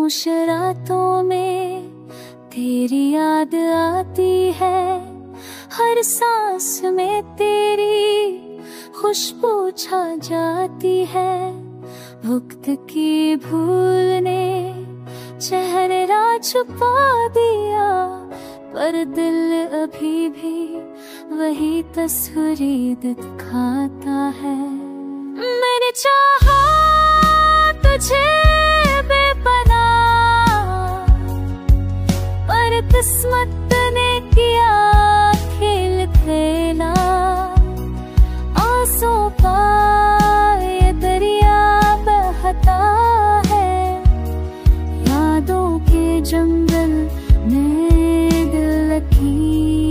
खामोश रातों में तेरी याद आती है, हर सांस में तेरी खुशबू छा जाती है। वक्त की भूल ने चेहरा छुपा दिया, पर दिल अभी भी वही तस्वीर दिखाता है। मैंने चाहा तुझे बेपनाह, पर किस्मत ने किया खेल खेला। आंसू का ये दरिया बहता है, यादों के जंगल में दिल लकीला।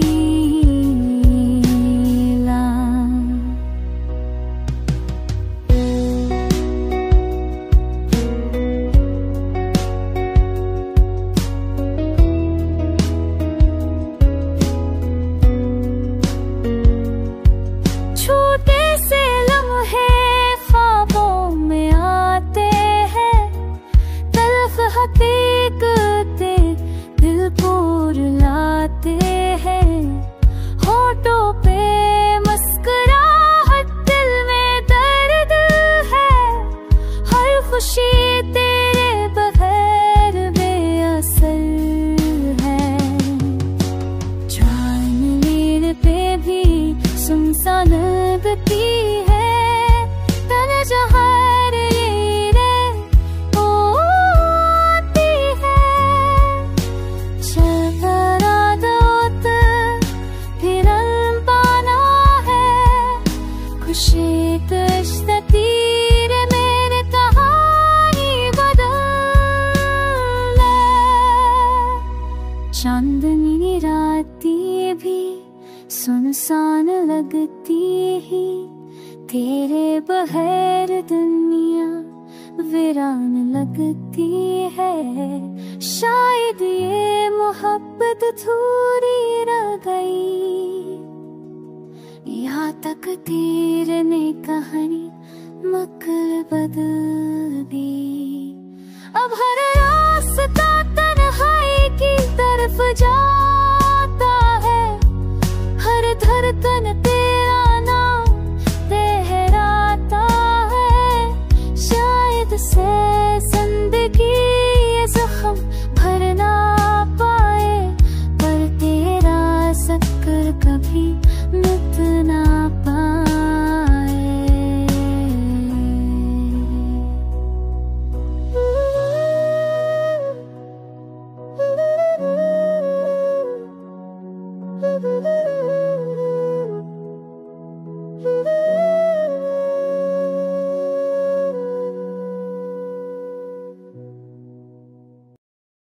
छोटे से लम्हे ख्वाबों में आते हैं, तल्ख हकीकतें दिल को रुलाते हैं। होठों पे मुस्कुराहट, दिल में दर्द है, हर खुशी तेरे बगैर बेअसर है। चांदनी पे भी सुनसान लगती है, तन जहर ये रे होती है। चलरा दोत फिर पाना है, खुशी कश्त तीर मेरे कहानी बदल। चांदनी राती भी सुनसान लगती ही, तेरे बगैर दुनिया वीरान लगती है। शायद ये मोहब्बत थोड़ी रह गई, या तकदीर ने कहानी मकल बदल दी। अब हर रास्ता तन्हाई की तरफ जाता है, हर धड़कन तेरा नाम लहराता है। शायद से जिंदगी ये जख्म भर ना पाए, पर तेरा जिक्र कभी मिट ना पाए।